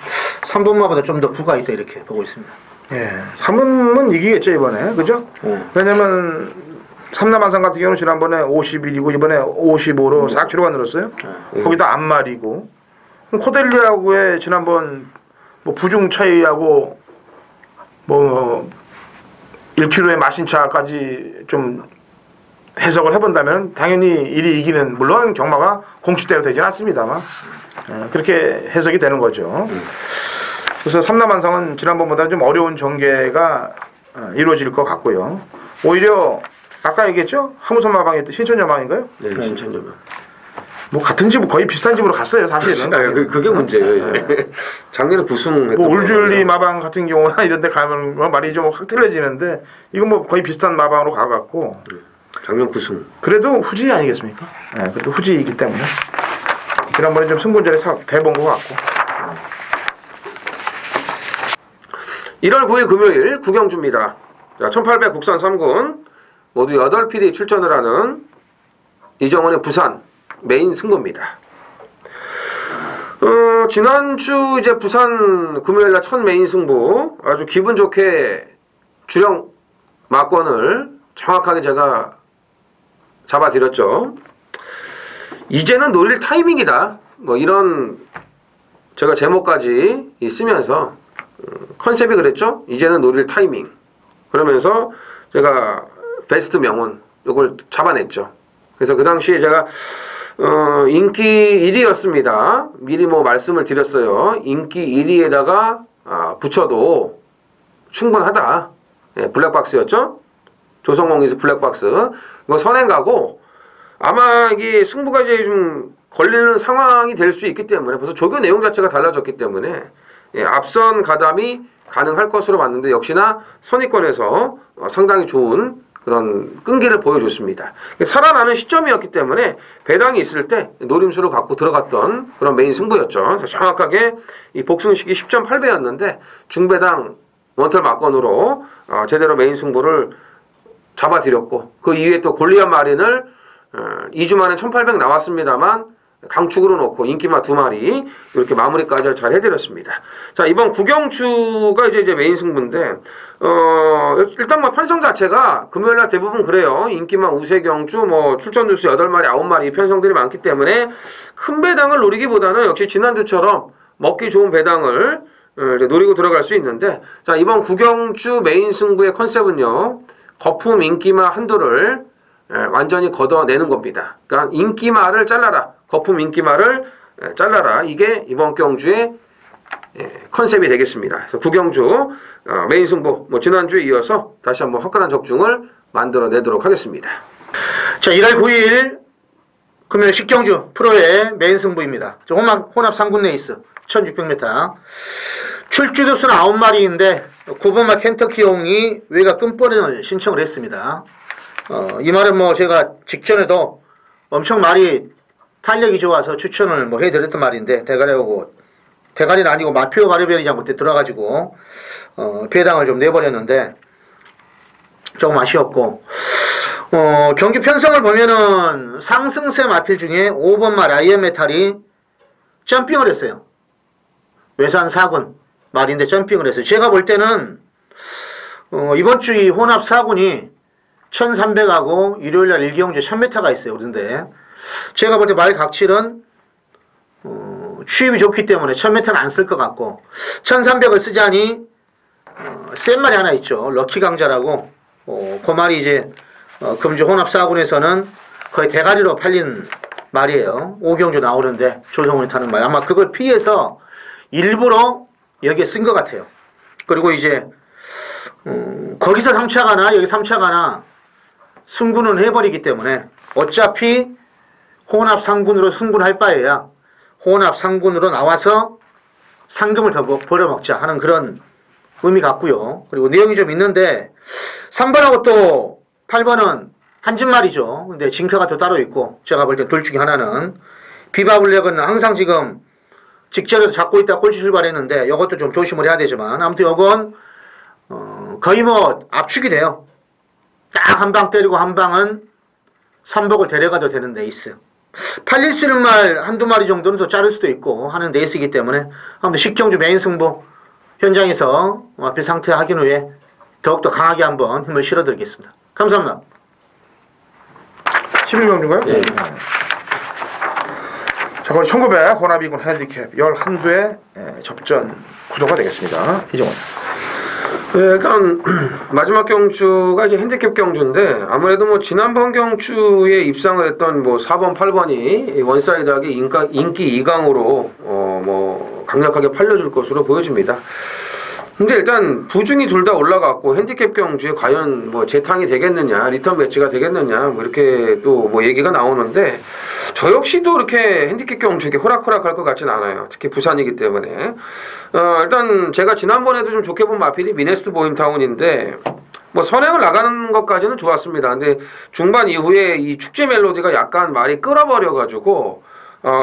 3번마보다 좀 더 부가 있다 이렇게 보고 있습니다. 예, 3번은 이기겠죠 이번에, 그죠? 왜냐면 삼남한상 같은 경우는 지난번에 51이고 이번에 55로 4kg가 늘었어요. 거기다 앞말이고, 코델리아하고의 지난번 뭐 부중 차이하고 뭐 1kg의 마신 차까지 좀 해석을 해본다면 당연히 1위 이기는, 물론 경마가 공식대로 되진 않습니다만 그렇게 해석이 되는 거죠. 그래서 삼남한상은 지난번보다는 좀 어려운 전개가 이루어질 것 같고요. 오히려 아까 얘기했죠? 하무선마방이 신천여망인가요? 네, 신천여망. 뭐 같은 집, 거의 비슷한 집으로 갔어요 사실은. 그게 문제예요. 이제. 작년에 구승했던 뭐 울줄리 마방 같은 경우나 이런 데 가면 말이 좀 확 틀려지는데, 이건 뭐 거의 비슷한 마방으로 가갖고 작년 구승. 그래도 그래도 후지 아니겠습니까? 네, 그래도 후지이기 때문에 지난번에 좀 승부전에 대본 것 같고. 1월 9일 금요일 구경주입니다. 자, 1800 국산 3군 모두 8필이 출전을 하는 이정원의 부산 메인 승부입니다. 지난주 이제 부산 금요일날 첫 메인 승부 아주 기분 좋게 주령 마권을 정확하게 제가 잡아드렸죠. 이제는 노릴 타이밍이다, 뭐 이런 제가 제목까지 쓰면서 컨셉이 그랬죠. 이제는 노릴 타이밍. 그러면서 제가 베스트 명운 요걸 잡아냈죠. 그래서 그 당시에 제가 인기 1위였습니다. 미리 뭐 말씀을 드렸어요. 인기 1위에다가 붙여도 충분하다. 예, 블랙박스였죠. 조성공에서 블랙박스. 이거 선행 가고, 아마 이게 승부가 이제 좀 걸리는 상황이 될 수 있기 때문에, 벌써 조교 내용 자체가 달라졌기 때문에 예, 앞선 가담이 가능할 것으로 봤는데, 역시나 선의권에서 상당히 좋은 그런 끈기를 보여줬습니다. 살아나는 시점이었기 때문에 배당이 있을 때 노림수를 갖고 들어갔던 그런 메인 승부였죠. 그래서 정확하게 이 복승식이 10.8배였는데 중배당 원털 막건으로 제대로 메인 승부를 잡아드렸고, 그 이후에 또 골리앗 마린을 2주 만에 1800 나왔습니다만 강축으로 놓고 인기마 2마리 이렇게 마무리까지 잘 해드렸습니다. 자, 이번 구경주가 이제 메인 승부인데, 일단 뭐 편성 자체가 금요일날 대부분 그래요. 인기마 우세경주 뭐 출전 주수 8마리 9마리 편성들이 많기 때문에 큰 배당을 노리기보다는 역시 지난주처럼 먹기 좋은 배당을 이제 노리고 들어갈 수 있는데, 자, 이번 구경주 메인 승부의 컨셉은요, 거품 인기마 한도를 완전히 걷어내는 겁니다. 그러니까 인기마를 잘라라, 거품 인기마를 잘라라, 이게 이번 경주의 컨셉이 되겠습니다. 그래서 구경주 메인 승부, 뭐 지난주에 이어서 다시 한번 화끈한 적중을 만들어내도록 하겠습니다. 자, 1월 9일 금요일 식경주 프로의 메인 승부입니다. 혼합 3군 레이스 1600m. 출주도수는 9마리인데 9번마 켄터키용이 외곽 끝번을 신청을 했습니다. 이 말은 뭐 제가 직전에도 엄청 말이 탄력이 좋아서 추천을 뭐 해드렸던 말인데, 대가리는 아니고 마피오 바르베리장 그때 경기 편성을 보면은 상승세 마필 중에 5번 말 아이언 메탈이 점핑을 했어요. 외산 4군 말인데 점핑을 했어요. 제가 볼 때는 이번 주 이 혼합 4군이 1300하고 일요일날 일기용주 1000m가 있어요. 그런데 제가 볼 때 말 각칠은 추입이 좋기 때문에 1000m는 안 쓸 것 같고 1300을 쓰자니 센 말이 하나 있죠. 럭키 강자라고 그 말이 이제 금주 혼합 4군에서는 거의 대가리로 팔린 말이에요. 오경주 나오는데 조성훈이 타는 말. 아마 그걸 피해서 일부러 여기에 쓴 것 같아요. 그리고 이제 거기서 3차 가나 여기 3차 가나 승군은 해버리기 때문에 어차피 혼합 3군으로 승군할 바에야 혼합 3군으로 나와서 상금을 더 벌어먹자 하는 그런 의미 같고요. 그리고 내용이 좀 있는데 3번하고 또 8번은 한진말이죠. 근데 징크가 또 따로 있고 제가 볼 때 둘 중에 하나는 비바블랙은 항상 지금 직전에도 잡고 있다 꼴찌 출발했는데 이것도 좀 조심을 해야 되지만 아무튼 이건 거의 뭐 압축이 돼요. 딱 한 방 때리고 한 방은 선복을 데려가도 되는 레이스. 팔릴 수 있는 말 한두 마리 정도는 또 자를 수도 있고 하는 레이스이기 때문에 아무튼 식경주 메인 승부 현장에서 마필 상태 확인 후에 더욱더 강하게 한번 힘을 실어드리겠습니다. 감사합니다. 11명인가요? 네. 자, 그럼 1900 혼합이군 핸디캡 11두의 접전 구도가 되겠습니다. 이정원. 네, 일단 마지막 경주가 이제 핸디캡 경주인데 아무래도 뭐 지난번 경주에 입상을 했던 뭐 4번, 8번이 원사이드하게 인기 2강으로 뭐 강력하게 팔려줄 것으로 보여집니다. 근데 일단 부중이 둘 다 올라갔고 핸디캡 경주에 과연 뭐 재탕이 되겠느냐, 리턴 배치가 되겠느냐 뭐 이렇게 또 뭐 얘기가 나오는데 저 역시도 이렇게 핸디캡 경주에 호락호락할 것 같지는 않아요. 특히 부산이기 때문에 일단 제가 지난번에도 좀 좋게 본 마필이 미네스트 보임타운인데 뭐 선행을 나가는 것까지는 좋았습니다. 근데 중반 이후에 이 축제 멜로디가 약간 말이 끌어버려가지고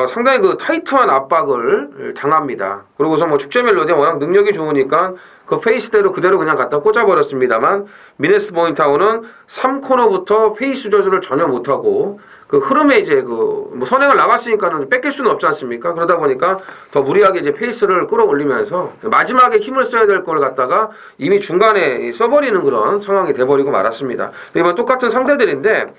상당히 그 타이트한 압박을 당합니다. 그러고서 뭐 축제 멜로디가 워낙 능력이 좋으니까 그 페이스대로 그대로 그냥 갖다 꽂아버렸습니다만 미네스 보인타운은 3코너부터 페이스 조절을 전혀 못하고 그 흐름에 이제 그 뭐 선행을 나갔으니까는 뺏길 수는 없지 않습니까? 그러다 보니까 더 무리하게 이제 페이스를 끌어올리면서 마지막에 힘을 써야 될 걸 갖다가 이미 중간에 써버리는 그런 상황이 돼버리고 말았습니다. 이번 똑같은 상대들인데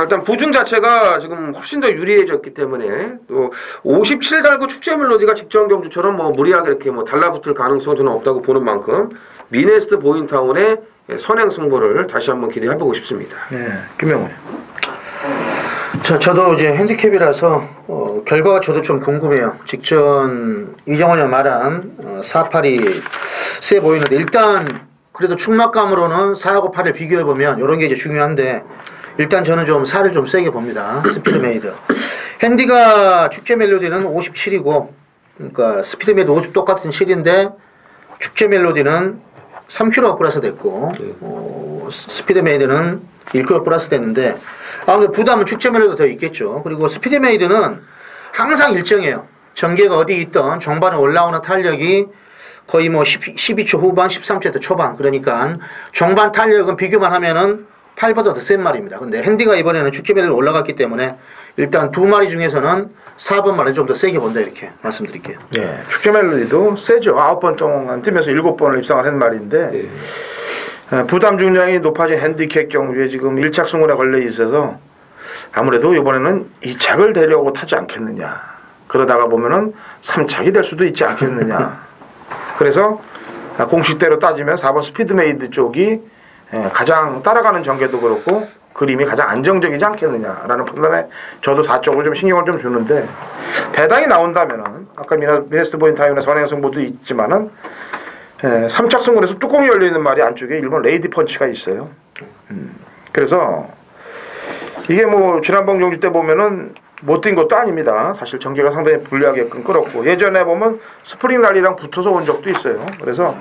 일단 부중 자체가 지금 훨씬 더 유리해졌기 때문에 또 57 달고 축제 멜로디가 직전 경주처럼 뭐 무리하게 이렇게 뭐 달라붙을 가능성은 저는 없다고 보는 만큼 미네스트 보인타운의 선행 승부를 다시 한번 기대해보고 싶습니다. 네, 김명훈. 자, 저도 이제 핸디캡이라서 결과가 저도 좀 궁금해요. 직전 이정원이 말한 4-8이 세 보이는데 일단 그래도 충막감으로는 4하고 8을 비교해보면 이런 게 이제 중요한데 일단 저는 좀 4를 좀 세게 봅니다. 스피드메이드. 핸디가 축제 멜로디는 57이고 그러니까 스피드메이드 50 똑같은 실인데 축제 멜로디는 3kg 플러스 됐고 스피드메이드는 1kg 플러스 됐는데 아무래도 부담은 축제 멜로디가 더 있겠죠. 그리고 스피드메이드는 항상 일정해요. 전개가 어디 있던 종반에 올라오는 탄력이 거의 뭐 12초 후반 13초 초반 그러니까 종반 탄력은 비교만 하면은 8보다 더 센 말입니다. 근데 핸디가 이번에는 축제 멜로디 올라갔기 때문에 일단 두 마리 중에서는 4번 말은 좀 더 세게 본다 이렇게 말씀드릴게요. 네, 축제 멜로디도 세죠. 9번 동안 뛰면서 7번을 입상을 한 말인데 부담 중량이 높아진 핸디캡 경주에 지금 1착 승군에 걸려 있어서 아무래도 이번에는 2착을 데려오고 타지 않겠느냐. 그러다가 보면은 3착이 될 수도 있지 않겠느냐. 그래서 공식대로 따지면 4번 스피드메이드 쪽이 가장 따라가는 전개도 그렇고 그림이 가장 안정적이지 않겠느냐라는 판단에 저도 4쪽을 좀 신경을 좀 주는데 배당이 나온다면은 아까 미네스트 보인타운의 선행 승부도 있지만은 3착 승군에서 뚜껑이 열려있는 말이 안쪽에 일본 레이디 펀치가 있어요. 그래서 이게 뭐 지난번 경주 때 보면은 못 뛴 것도 아닙니다. 사실 전개가 상당히 불리하게끔 끌었고 예전에 보면 스프링 랄리랑 붙어서 온 적도 있어요. 그래서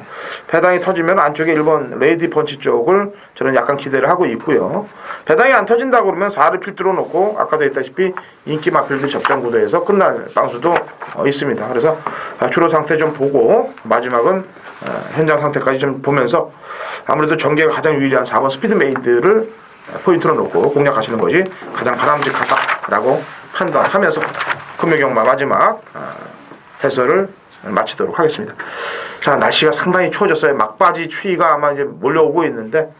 배당이 터지면 안쪽에 일본 레이디 펀치 쪽을 저는 약간 기대를 하고 있고요. 배당이 안 터진다고 그러면 4를 필두로 놓고 아까도 했다시피 인기 마필드 접전 구도에서 끝날 방수도 있습니다. 그래서 주로 상태 좀 보고 마지막은 현장 상태까지 좀 보면서 아무래도 전개가 가장 유리한 4번 스피드메이드를 포인트로 놓고 공략하시는 것이 가장 바람직하다라고 판단하면서 금요경마 마지막 해설을 마치도록 하겠습니다. 자, 날씨가 상당히 추워졌어요. 막바지 추위가 아마 이제 몰려오고 있는데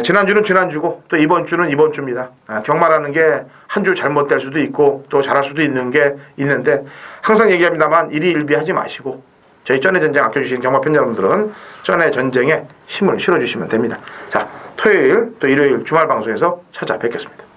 지난주는 지난주고 또 이번 주는 이번 주입니다. 경마라는 게 한 주 잘못될 수도 있고 또 잘할 수도 있는 게 있는데 항상 얘기합니다만 일희일비하지 마시고 저희 쩐의 전쟁 아껴주신 경마 팬 여러분들은 쩐의 전쟁에 힘을 실어주시면 됩니다. 자, 토요일 또 일요일 주말 방송에서 찾아뵙겠습니다.